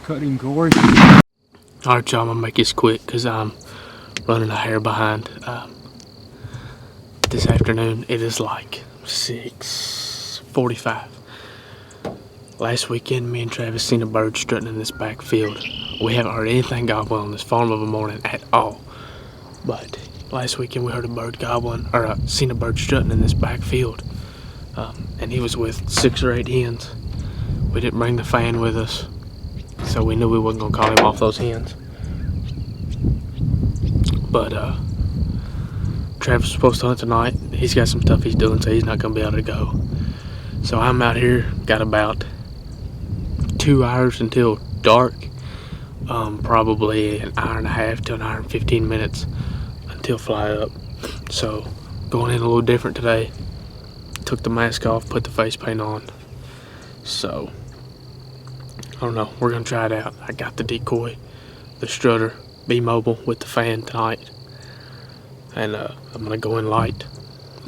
cutting Corey. Alright, y'all, I'm gonna make this quick because I'm running a hair behind. This afternoon, it is like 6:45. Last weekend, me and Travis seen a bird strutting in this back field. We haven't heard anything gobble on this farm of a morning at all. But last weekend, we heard a bird gobbling, or seen a bird strutting in this back field. And he was with 6 or 8 hens. We didn't bring the fan with us, so we knew we wasn't gonna call him off those hens. But Travis was supposed to hunt tonight. He's got some stuff he's doing, so he's not gonna be able to go. So I'm out here, got about 2 hours until dark. Probably an hour and a half to an hour and 15 minutes until fly up. So going in a little different today. Took the mask off, put the face paint on. So I don't know, we're gonna try it out. I got the decoy, the strutter, be mobile with the fan tonight. And I'm gonna go in light,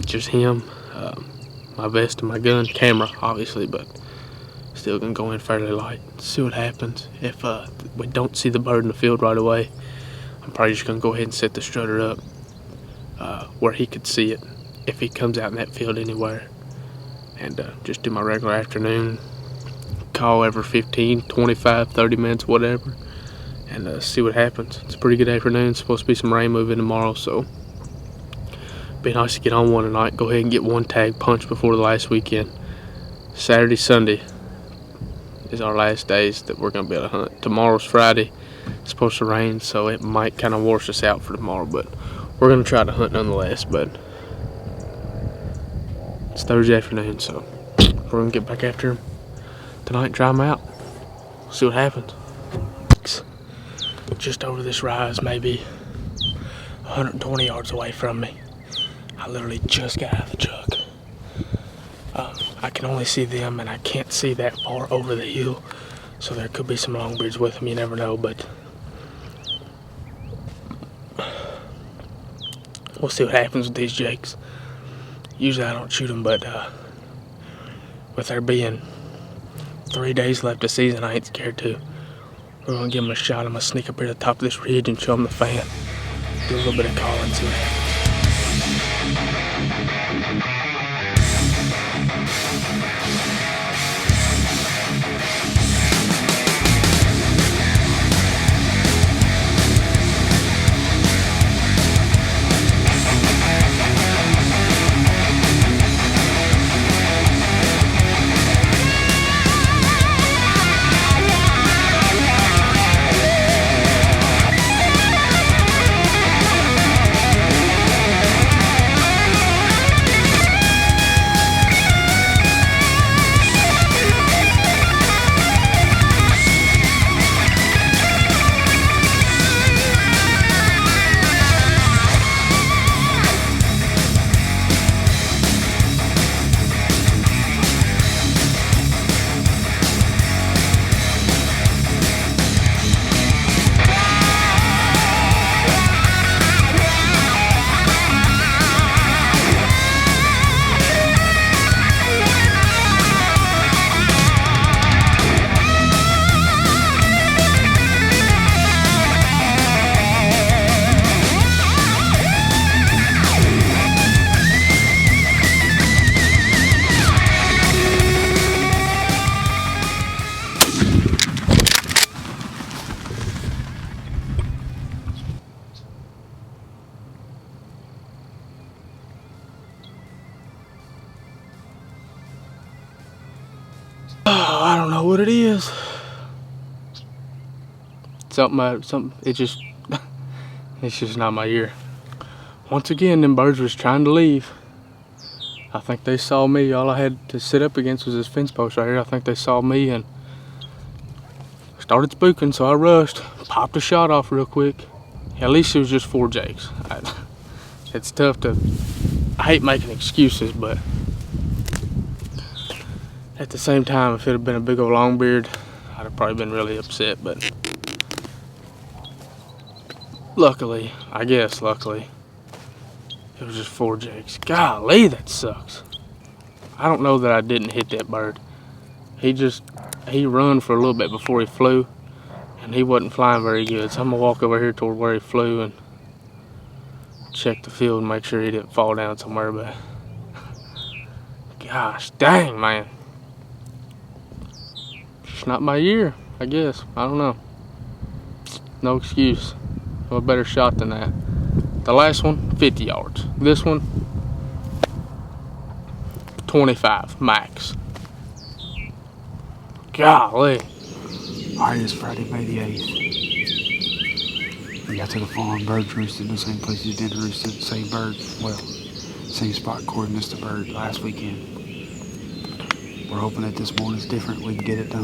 just him, my vest and my gun, camera obviously, but still gonna go in fairly light, see what happens. If we don't see the bird in the field right away, I'm probably just gonna go ahead and set the strutter up where he could see it if he comes out in that field anywhere, and just do my regular afternoon call every 15, 25, 30 minutes, whatever, and see what happens. It's a pretty good afternoon. It's supposed to be some rain moving tomorrow, so be nice to get on one tonight. Go ahead and get one tag punched before the last weekend. Saturday, Sunday is our last days that we're gonna be able to hunt. Tomorrow's Friday. It's supposed to rain, so it might kind of wash us out for tomorrow, but we're gonna try to hunt nonetheless. But it's Thursday afternoon, so we're gonna get back after him tonight and try him out. See what happens. Just over this rise, maybe 120 yards away from me. I literally just got out of the truck. I can only see them, and I can't see that far over the hill, so there could be some longbeards with them. You never know, but we'll see what happens with these jakes. Usually I don't shoot them, but with there being 3 days left of season, I ain't scared to. We're gonna give them a shot. I'm gonna sneak up here to the top of this ridge and show them the fan. Do a little bit of calling, see what happens. Oh, I don't know what it is. Something. It's just not my ear. Once again, them birds was trying to leave. I think they saw me. All I had to sit up against was this fence post right here. I think they saw me and started spooking, so I rushed, popped a shot off real quick. At least it was just 4 jakes. It's tough to. I hate making excuses, but at the same time, if it had been a big old longbeard, I'd have probably been really upset. But luckily, it was just 4 jakes. Golly, that sucks. I don't know that I didn't hit that bird. He run for a little bit before he flew. and he wasn't flying very good. So I'm gonna walk over here toward where he flew and check the field and make sure he didn't fall down somewhere. But gosh dang, man, it's not my year, I guess. I don't know. No excuse. I'm a better shot than that. The last one, 50 yards. This one, 25 max. Golly. Alright, it's Friday, May the 8th. We got to the farm. Birds roosted in the same place as did roosted. Same bird. Well, same spot Corey missed a bird last weekend. We're hoping that this morning's different. We can get it done.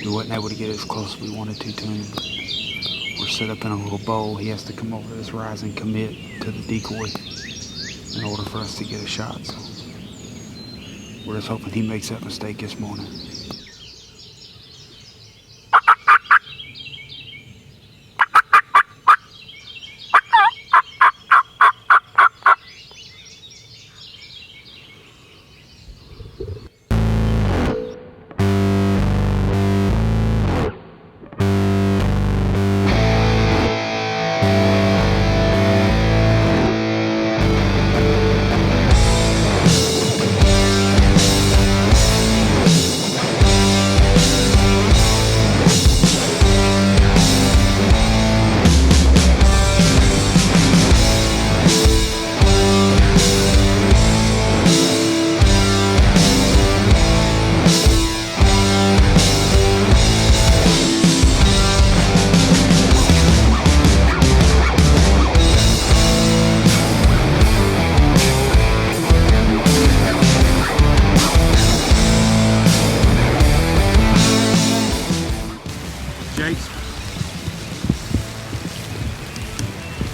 We wasn't able to get as close as we wanted to him. We're set up in a little bowl. He has to come over this rise and commit to the decoy in order for us to get a shot. So we're just hoping he makes that mistake this morning. Jake's.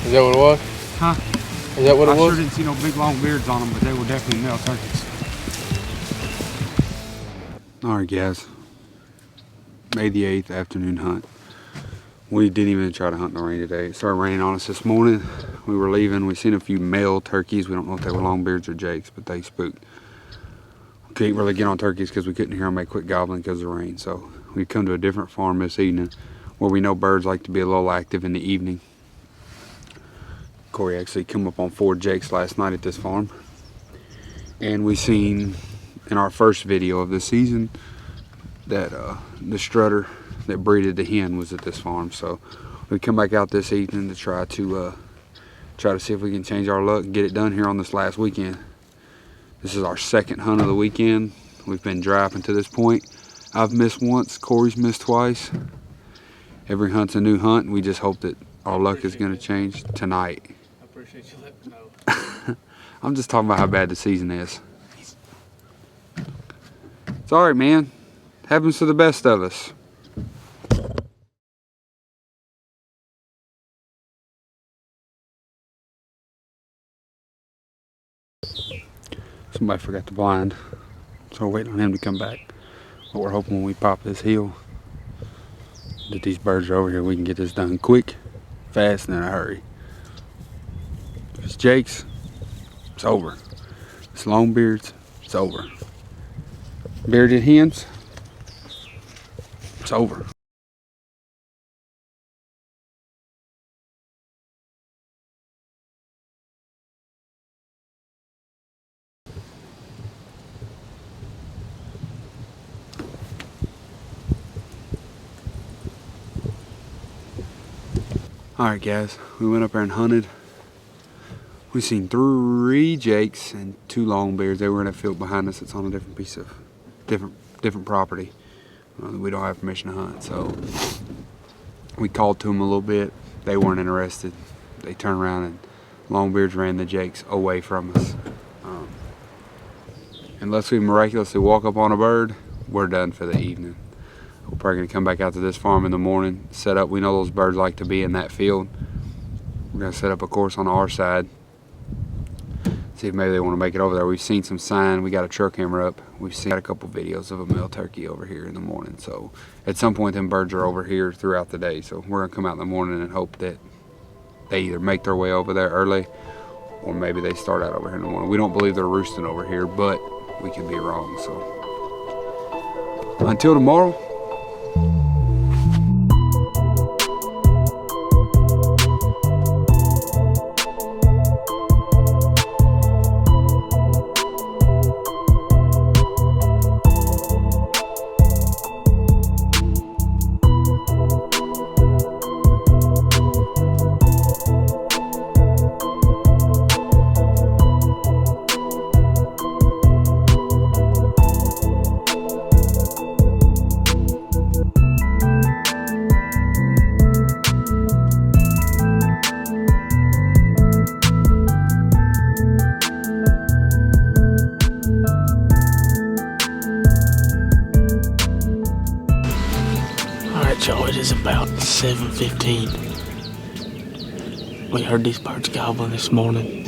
Is that what it was? Huh? Is that what it was? I sure didn't see no big long beards on them, but they were definitely male turkeys. Alright guys, May the 8th afternoon hunt. We didn't even try to hunt in the rain today. It started raining on us this morning. We were leaving, we seen a few male turkeys. We don't know if they were Longbeards or Jakes, but they spooked. We couldn't really get on turkeys because we couldn't hear them make quick gobbling because of the rain. So we come to a different farm this evening where we know birds like to be a little active in the evening. Corey actually came up on 4 Jakes last night at this farm. And we seen in our first video of the season that the strutter that breeded the hen was at this farm. So we come back out this evening to try to see if we can change our luck and get it done here on this last weekend. This is our second hunt of the weekend. We've been dry up until this point. I've missed once, Corey's missed twice. Every hunt's a new hunt. We just hope that our luck is going to change tonight. I appreciate you letting me know. I'm just talking about how bad the season is. It's alright, man. Happens to the best of us. Somebody forgot the blind, so we're waiting on him to come back. But we're hoping when we pop this hill that these birds are over here, we can get this done quick, fast, and in a hurry. If it's Jake's, it's over. If it's Longbeards, it's over. Bearded hens, it's over. Alright guys, we went up there and hunted. We seen 3 Jakes and 2 Longbeards. They were in a field behind us. It's on a different piece of different property. We don't have permission to hunt, so we called to them a little bit. They weren't interested. They turned around and Longbeards ran the Jakes away from us. Unless we miraculously walk up on a bird, we're done for the evening. We're probably going to come back out to this farm in the morning, set up. We know those birds like to be in that field. We're going to set up a course on our side. See if maybe they want to make it over there. We've seen some sign. We got a trail camera up. We've seen a couple videos of a male turkey over here in the morning. So at some point, them birds are over here throughout the day. So we're going to come out in the morning and hope that they either make their way over there early or maybe they start out over here in the morning. We don't believe they're roosting over here, but we could be wrong. So until tomorrow, is about 7:15. We heard these birds gobbling this morning.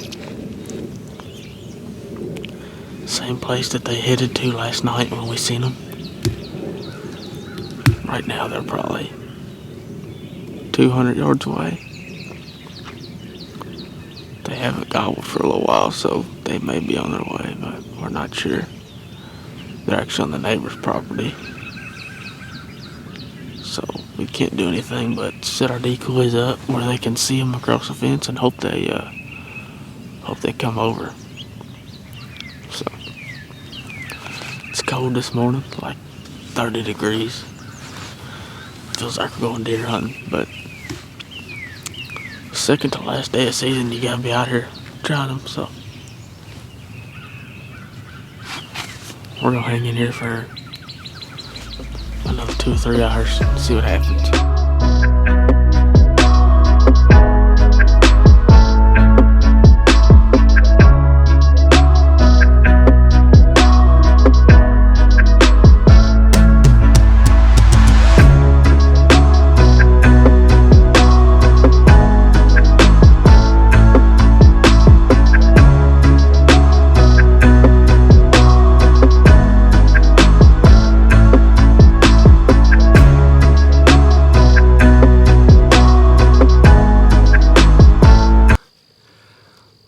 Same place that they headed to last night when we seen them. Right now they're probably 200 yards away. They haven't gobbled for a little while, so they may be on their way, but we're not sure. They're actually on the neighbor's property, so we can't do anything but set our decoys up where they can see them across the fence and hope they come over. So it's cold this morning, like 30 degrees. Feels like we're going deer hunting, but second to last day of season, you gotta be out here trying them. So we're gonna hang in here for another 2 or 3 hours and see what happens.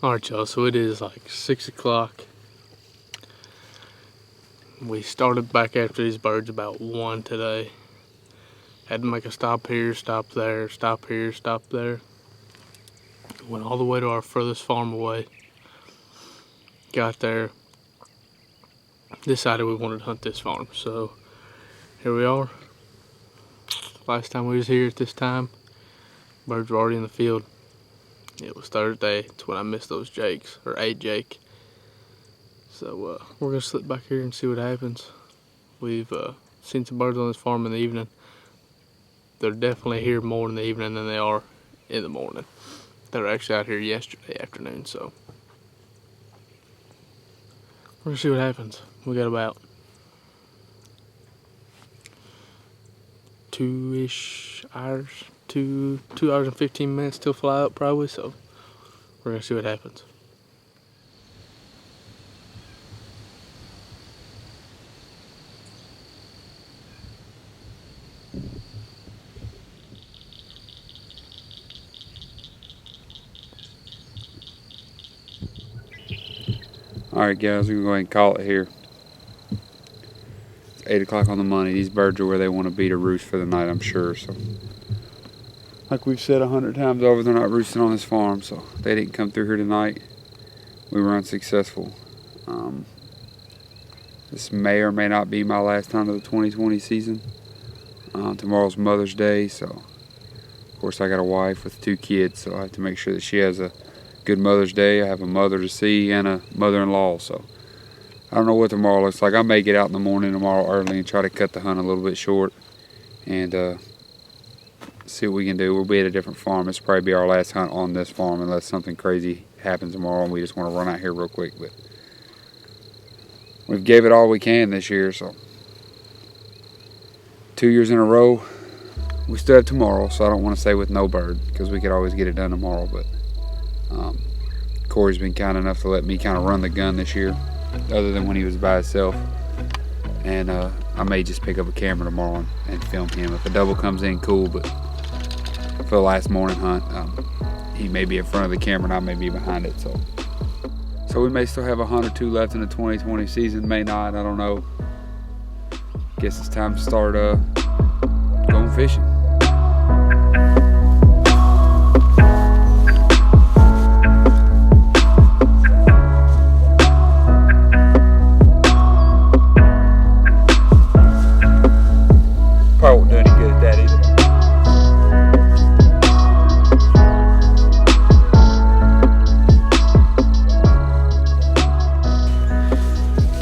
Alright, y'all, so it is like 6 o'clock. We started back after these birds about 1 today. Had to make a stop here, stop there, stop here, stop there. Went all the way to our furthest farm away. Got there. Decided we wanted to hunt this farm, so here we are. Last time we was here at this time, birds were already in the field. It was Thursday. It's when I missed those jakes, or a jake. So we're gonna slip back here and see what happens. We've seen some birds on this farm in the evening. They're definitely here more in the evening than they are in the morning. They were actually out here yesterday afternoon, so we're gonna see what happens. We got about 2-ish hours. 2 hours and 15 minutes till fly out probably, so we're gonna see what happens. Alright guys, we're going to go ahead and call it here. It's 8 o'clock on the money. These birds are where they want to be to roost for the night, I'm sure. So, like we've said 100 times over, they're not roosting on this farm, so they didn't come through here tonight. We were unsuccessful. This may or may not be my last time of the 2020 season. Tomorrow's Mother's Day, so of course I got a wife with 2 kids, so I have to make sure that she has a good Mother's Day. I have a mother to see and a mother-in-law, so I don't know what tomorrow looks like. I may get out in the morning tomorrow early and try to cut the hunt a little bit short and see what we can do. We'll be at a different farm. It's probably be our last hunt on this farm unless something crazy happens tomorrow and we just want to run out here real quick. But we've gave it all we can this year, so 2 years in a row. We still have tomorrow, so I don't want to say with no bird because we could always get it done tomorrow. But Corey's been kind enough to let me kind of run the gun this year, other than when he was by himself. And I may just pick up a camera tomorrow and film him. If a double comes in, cool, but for the last morning hunt, he may be in front of the camera and I may be behind it. So we may still have a hunt or 2 left in the 2020 season, may not, I don't know. Guess it's time to start going fishing. Probably won't do any good at that either.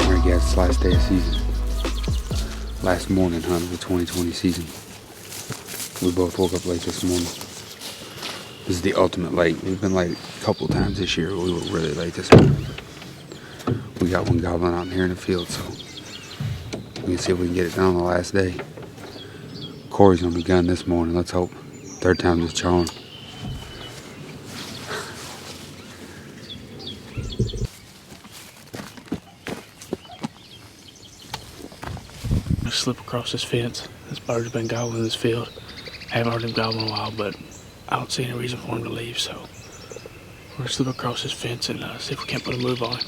Alright guys, it's last day of season. Last morning hunt of the 2020 season. We both woke up late this morning. This is the ultimate late. We've been late a couple times this year, but we were really late this morning. We got one gobbling out in here in the field, so we can see if we can get it done on the last day. Of Corey's on the gun this morning. Let's hope third time's a charm. I slip across this fence. This bird's been gobbling this field. I haven't heard him gobble in a while, but I don't see any reason for him to leave, so we're gonna slip across this fence and see if we can't put a move on him.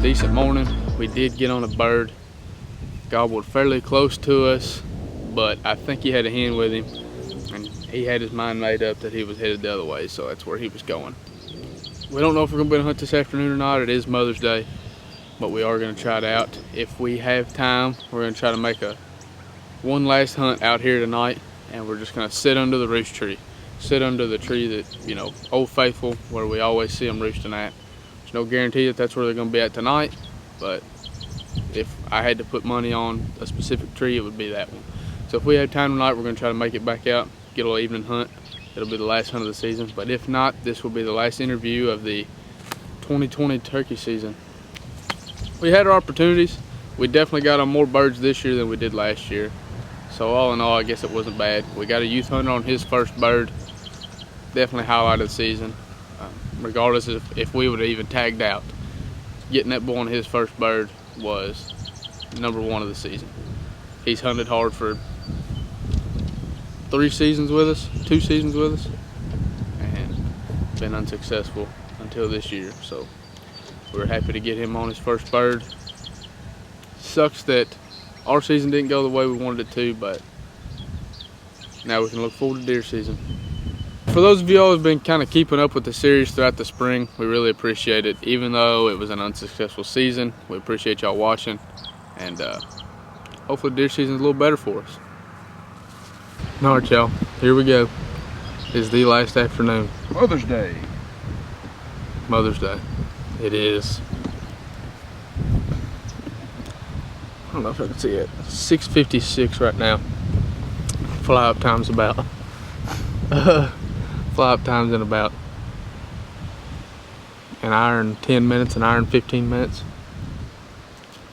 Decent morning. We did get on a bird, gobbled fairly close to us, but I think he had a hen with him, and he had his mind made up that he was headed the other way, so that's where he was going. We don't know if we're gonna be able to hunt this afternoon or not. It is Mother's Day, but we are gonna try it out. If we have time, we're gonna try to make one last hunt out here tonight, and we're just gonna sit under the roost tree. Sit under the tree that, you know, Old Faithful, where we always see them roosting at. There's no guarantee that that's where they're gonna be at tonight, but if I had to put money on a specific tree, it would be that one. So if we have time tonight, we're gonna try to make it back out, get a little evening hunt. It'll be the last hunt of the season, but if not, this will be the last interview of the 2020 turkey season. We had our opportunities. We definitely got on more birds this year than we did last year. So all in all, I guess it wasn't bad. We got a youth hunter on his first bird. Definitely highlighted the season. Regardless if we would have even tagged out, getting that boy on his first bird was #1 of the season. He's hunted hard for 2 seasons with us, and been unsuccessful until this year. So we're happy to get him on his first bird. Sucks that our season didn't go the way we wanted it to, but now we can look forward to deer season. For those of y'all who've been kind of keeping up with the series throughout the spring, we really appreciate it. Even though it was an unsuccessful season, we appreciate y'all watching, and hopefully deer season's a little better for us. All right, y'all, here we go. It's the last afternoon. Mother's Day. Mother's Day. It is. I don't know if I can see it. 6:56 right now. Fly up time's about. Fly up time's in about an hour and 10 minutes, an hour and 15 minutes.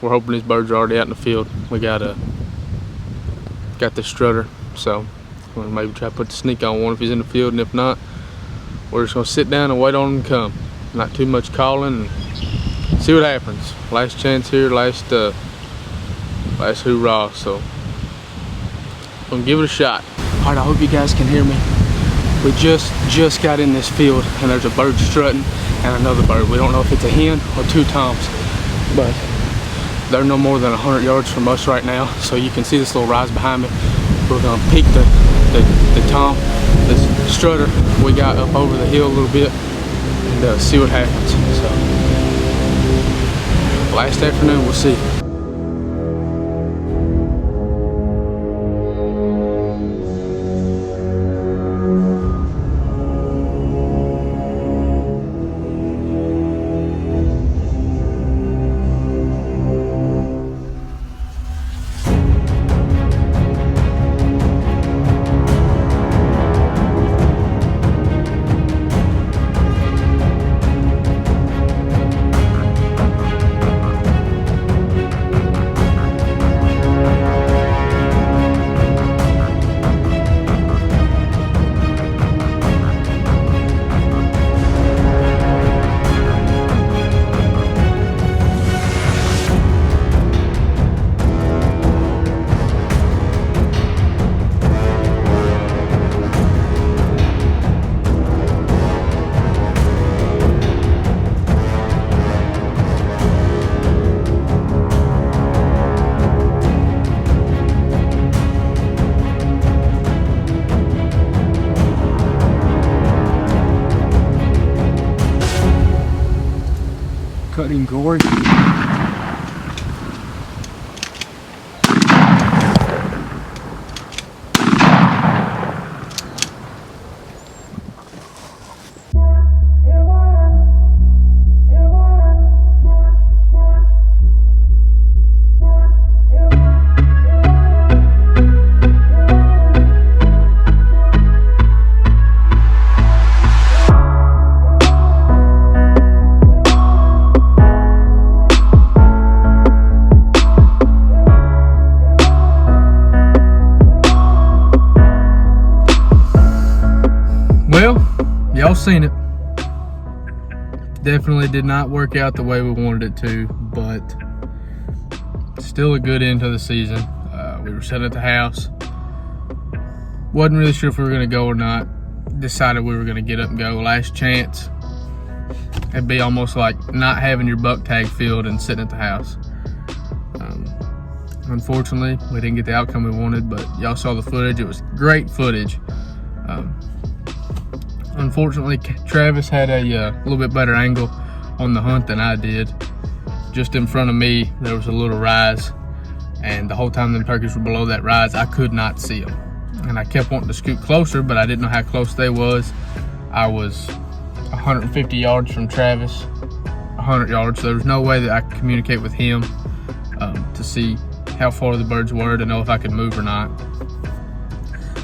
We're hoping these birds are already out in the field. We got the strutter, so we're gonna maybe try to put the sneak on one if he's in the field, and if not, we're just gonna sit down and wait on him to come. Not too much calling, and see what happens. Last chance here, last hoorah, so I'm gonna give it a shot. All right, I hope you guys can hear me. We just got in this field, and there's a bird strutting and another bird. We don't know if it's a hen or 2 toms, but they're no more than 100 yards from us right now. So you can see this little rise behind me. We're gonna peek the tom, this strutter we got up over the hill a little bit, and see what happens. So last afternoon, we'll see. Cut him, Corey. Well, y'all seen it. Definitely did not work out the way we wanted it to, but still a good end to the season. We were sitting at the house. Wasn't really sure if we were going to go or not. Decided we were going to get up and go. Last chance. It'd be almost like not having your buck tag filled and sitting at the house. Unfortunately, we didn't get the outcome we wanted, but y'all saw the footage. It was great footage. Unfortunately, Travis had a little bit better angle on the hunt than I did. Just in front of me, there was a little rise, and the whole time them turkeys were below that rise, I could not see them. And I kept wanting to scoot closer, but I didn't know how close they was. I was 150 yards from Travis, 100 yards, so there was no way that I could communicate with him to see how far the birds were, to know if I could move or not.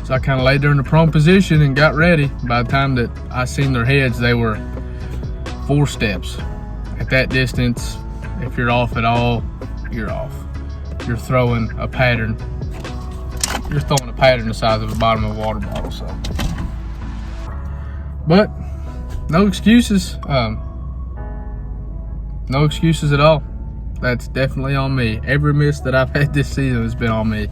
So I kind of laid there in the prone position and got ready. By the time that I seen their heads, they were 4 steps. At that distance, if you're off at all, you're off. You're throwing a pattern. You're throwing a pattern the size of the bottom of a water bottle. So, but no excuses. No excuses at all. That's definitely on me. Every miss that I've had this season has been on me.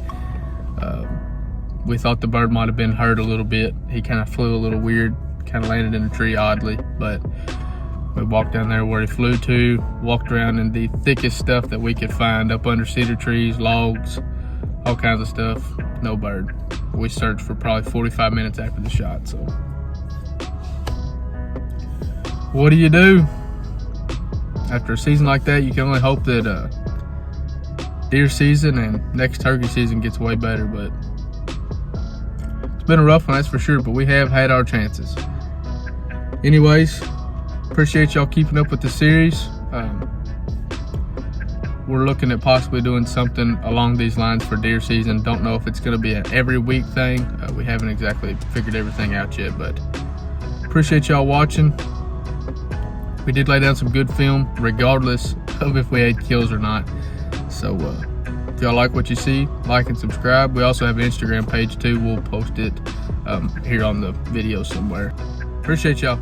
We thought the bird might have been hurt a little bit. He kind of flew a little weird, kind of landed in a tree oddly, but we walked down there where he flew to, walked around in the thickest stuff that we could find, up under cedar trees, logs, all kinds of stuff. No bird. We searched for probably 45 minutes after the shot. So what do you do? After a season like that, you can only hope that deer season and next turkey season gets way better, but it's been a rough one, that's for sure, but we have had our chances. Anyways, appreciate y'all keeping up with the series. We're looking at possibly doing something along these lines for deer season. Don't know if it's going to be an every week thing. We haven't exactly figured everything out yet, but appreciate y'all watching. We did lay down some good film, regardless of if we had kills or not. So if y'all like what you see, like and subscribe. We also have an Instagram page too. We'll post it here on the video somewhere. Appreciate y'all.